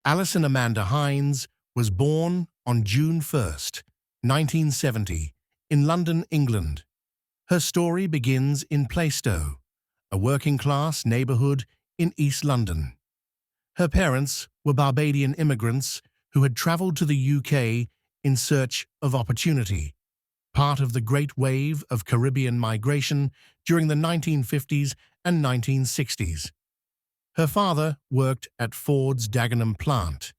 Alison Amanda Hinds was born on June 1st, 1970, in London, England. Her story begins in Plaistow, a working-class neighbourhood in East London. Her parents were Barbadian immigrants who had travelled to the UK in search of opportunity, part of the great wave of Caribbean migration during the 1950s and 1960s. Her father worked at Ford's Dagenham plant,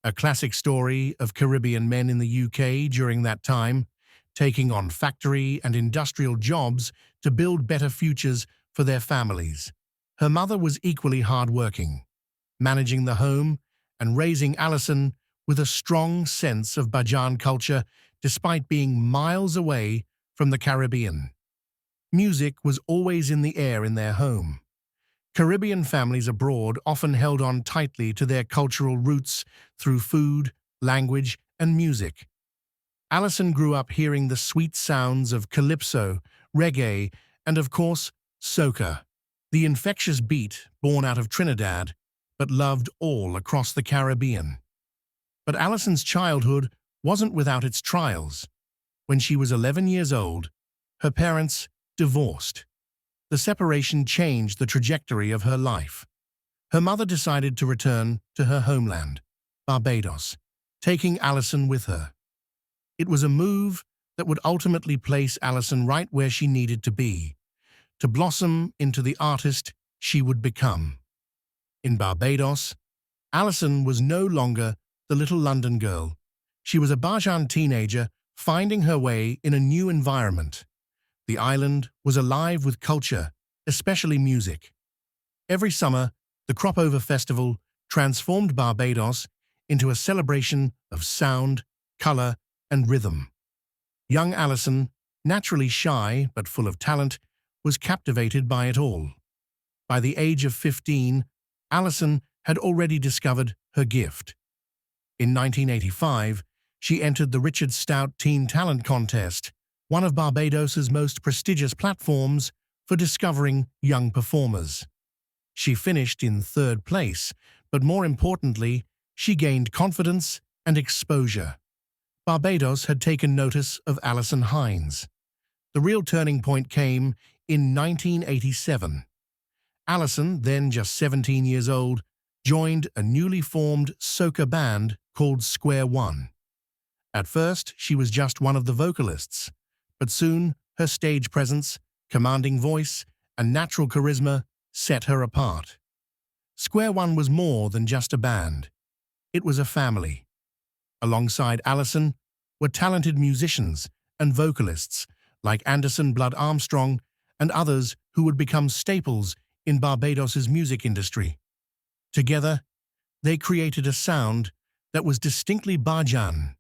a classic story of Caribbean men in the UK during that time, taking on factory and industrial jobs to build better futures for their families. Her mother was equally hardworking, managing the home and raising Alison with a strong sense of Bajan culture despite being miles away from the Caribbean. Music was always in the air in their home. Caribbean families abroad often held on tightly to their cultural roots through food, language, and music. Alison grew up hearing the sweet sounds of calypso, reggae, and of course, soca, the infectious beat born out of Trinidad, but loved all across the Caribbean. But Alison's childhood wasn't without its trials. When she was 11 years old, her parents divorced. The separation changed the trajectory of her life. Her mother decided to return to her homeland, Barbados, taking Alison with her. It was a move that would ultimately place Alison right where she needed to be, to blossom into the artist she would become. In Barbados, Alison was no longer the little London girl. She was a Bajan teenager finding her way in a new environment. The island was alive with culture, especially music. Every summer, the Cropover Festival transformed Barbados into a celebration of sound, colour, and rhythm. Young Alison, naturally shy but full of talent, was captivated by it all. By the age of 15, Alison had already discovered her gift. In 1985, she entered the Richard Stout Teen Talent Contest, one of Barbados's most prestigious platforms for discovering young performers. She finished in third place, but more importantly, she gained confidence and exposure. Barbados had taken notice of Alison Hinds. The real turning point came in 1987. Alison, then just 17 years old, joined a newly formed soca band called Square One. At first, she was just one of the vocalists, but soon her stage presence, commanding voice, and natural charisma set her apart. Square One was more than just a band. It was a family. Alongside Alison were talented musicians and vocalists like Anderson Blood Armstrong and others who would become staples in Barbados's music industry. Together, they created a sound that was distinctly Bajan,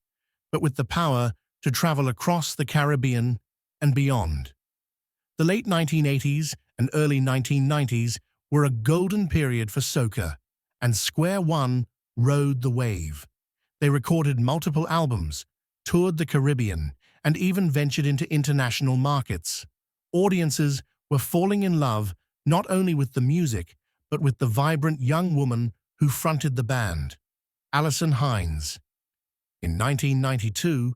but with the power to travel across the Caribbean and beyond. The late 1980s and early 1990s were a golden period for soca, and Square One rode the wave. They recorded multiple albums, toured the Caribbean, and even ventured into international markets. Audiences were falling in love not only with the music, but with the vibrant young woman who fronted the band, Alison Hinds. In 1992,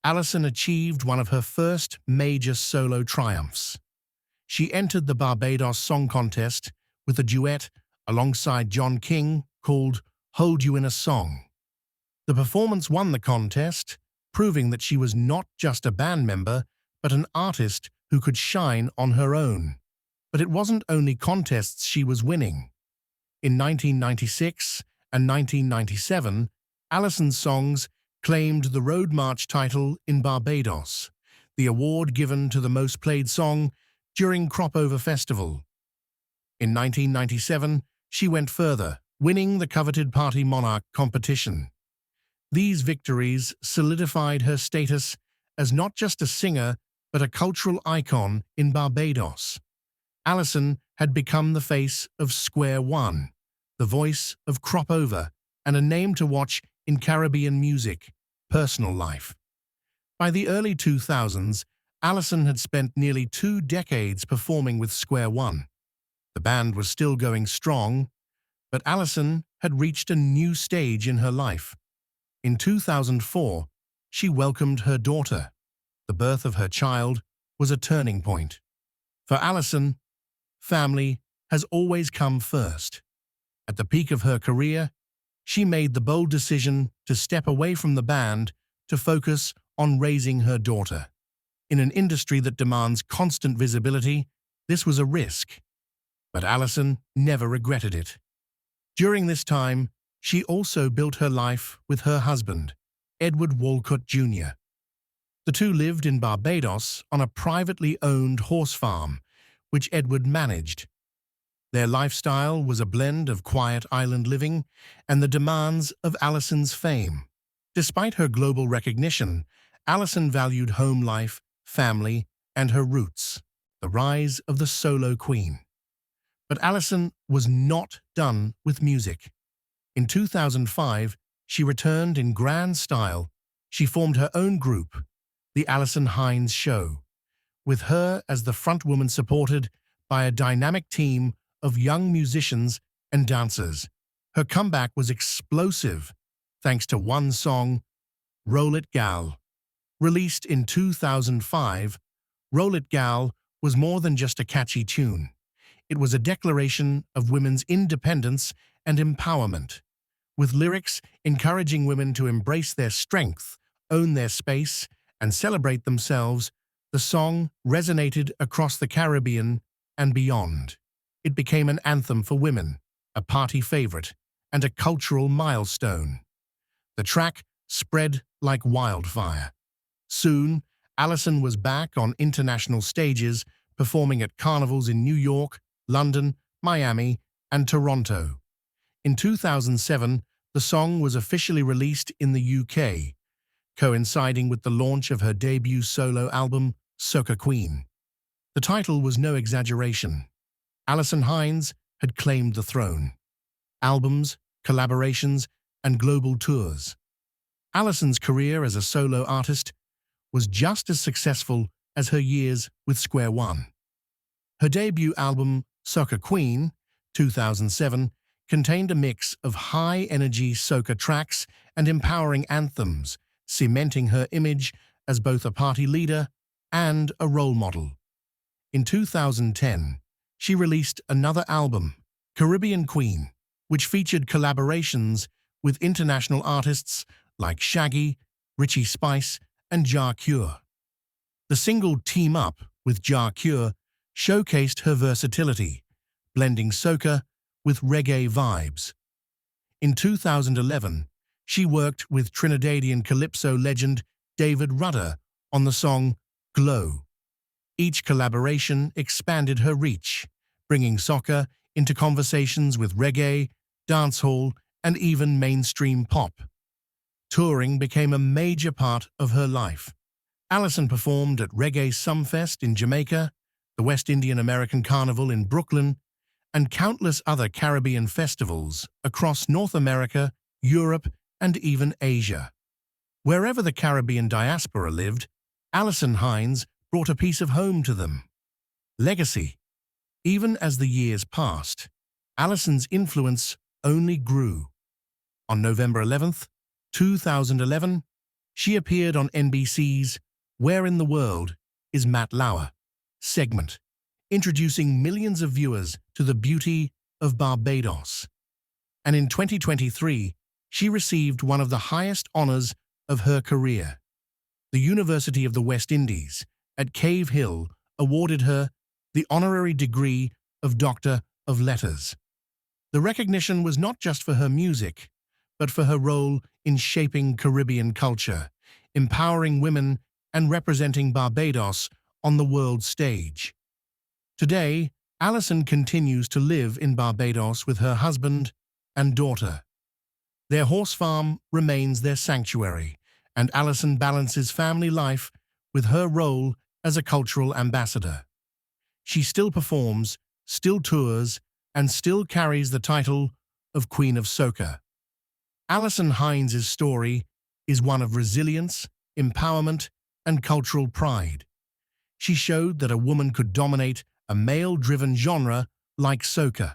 Alison achieved one of her first major solo triumphs. She entered the Barbados Song Contest with a duet alongside John King called Hold You in a Song. The performance won the contest, proving that she was not just a band member, but an artist who could shine on her own. But it wasn't only contests she was winning. In 1996 and 1997, Alison's songs claimed the Road March title in Barbados, the award given to the most played song during Cropover Festival. In 1997, she went further, winning the coveted Party Monarch competition. These victories solidified her status as not just a singer, but a cultural icon in Barbados. Alison had become the face of Square One, the voice of Cropover, and a name to watch in Caribbean music, personal life. By the early 2000s, Alison had spent nearly 2 decades performing with Square One. The band was still going strong, But Alison had reached a new stage in her life. In 2004, she welcomed her daughter. The birth of her child was a turning point. For Alison, family has always come first. At the peak of her career, she made the bold decision to step away from the band to focus on raising her daughter. In an industry that demands constant visibility, this was a risk. But Alison never regretted it. During this time, she also built her life with her husband, Edward Walcott Jr. The two lived in Barbados on a privately owned horse farm, which Edward managed. Their lifestyle was a blend of quiet island living and the demands of Alison's fame. Despite her global recognition, Alison valued home life, family, and her roots, the rise of the solo queen. But Alison was not done with music. In 2005, she returned in grand style. She formed her own group, the Alison Hinds Show, with her as the frontwoman, supported by a dynamic team of young musicians and dancers. Her comeback was explosive, thanks to one song, Roll It Gal. Released in 2005, Roll It Gal was more than just a catchy tune. It was a declaration of women's independence and empowerment, with lyrics encouraging women to embrace their strength, own their space, and celebrate themselves. The song resonated across the Caribbean and beyond. It became an anthem for women, a party favorite, and a cultural milestone. The track spread like wildfire. Soon, Alison was back on international stages, performing at carnivals in New York, London, Miami, and Toronto. In 2007, the song was officially released in the UK, coinciding with the launch of her debut solo album, Soca Queen. The title was no exaggeration. Alison Hinds had claimed the throne. Albums, collaborations, and global tours. Alison's career as a solo artist was just as successful as her years with Square One. Her debut album, Soca Queen, 2007, contained a mix of high-energy soca tracks and empowering anthems, cementing her image as both a party leader and a role model. In 2010, she released another album, Caribbean Queen, which featured collaborations with international artists like Shaggy, Richie Spice, and Jah Cure. The single Team Up with Jah Cure showcased her versatility, blending soca with reggae vibes. In 2011, she worked with Trinidadian calypso legend David Rudder on the song Glow. Each collaboration expanded her reach, bringing soca into conversations with reggae, dancehall, and even mainstream pop. Touring became a major part of her life. Alison performed at Reggae Sumfest in Jamaica, the West Indian American Carnival in Brooklyn, and countless other Caribbean festivals across North America, Europe, and even Asia. Wherever the Caribbean diaspora lived, Alison Hinds brought a piece of home to them. Legacy. Even as the years passed, Alison's influence only grew. On November 11th, 2011, she appeared on NBC's Where in the World is Matt Lauer segment, introducing millions of viewers to the beauty of Barbados. And in 2023, she received one of the highest honors of her career. The University of the West Indies at Cave Hill awarded her the honorary degree of Doctor of Letters. The recognition was not just for her music, but for her role in shaping Caribbean culture, empowering women, and representing Barbados on the world stage. Today, Alison continues to live in Barbados with her husband and daughter. Their horse farm remains their sanctuary, and Alison balances family life with her role as a cultural ambassador. She still performs, still tours, and still carries the title of Queen of Soca. Alison Hinds' story is one of resilience, empowerment, and cultural pride. She showed that a woman could dominate a male-driven genre like soca.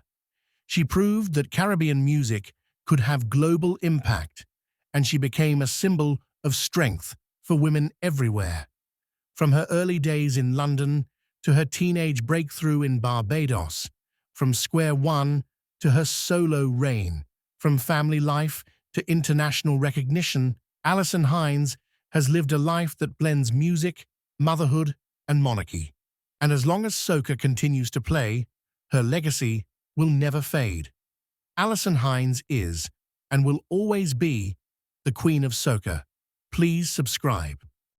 She proved that Caribbean music could have global impact, and she became a symbol of strength for women everywhere. From her early days in London to her teenage breakthrough in Barbados, from Square One to her solo reign, from family life to international recognition, Alison Hinds has lived a life that blends music, motherhood, and monarchy. And as long as soca continues to play, her legacy will never fade. Alison Hinds is, and will always be, the Queen of Soca. Please subscribe.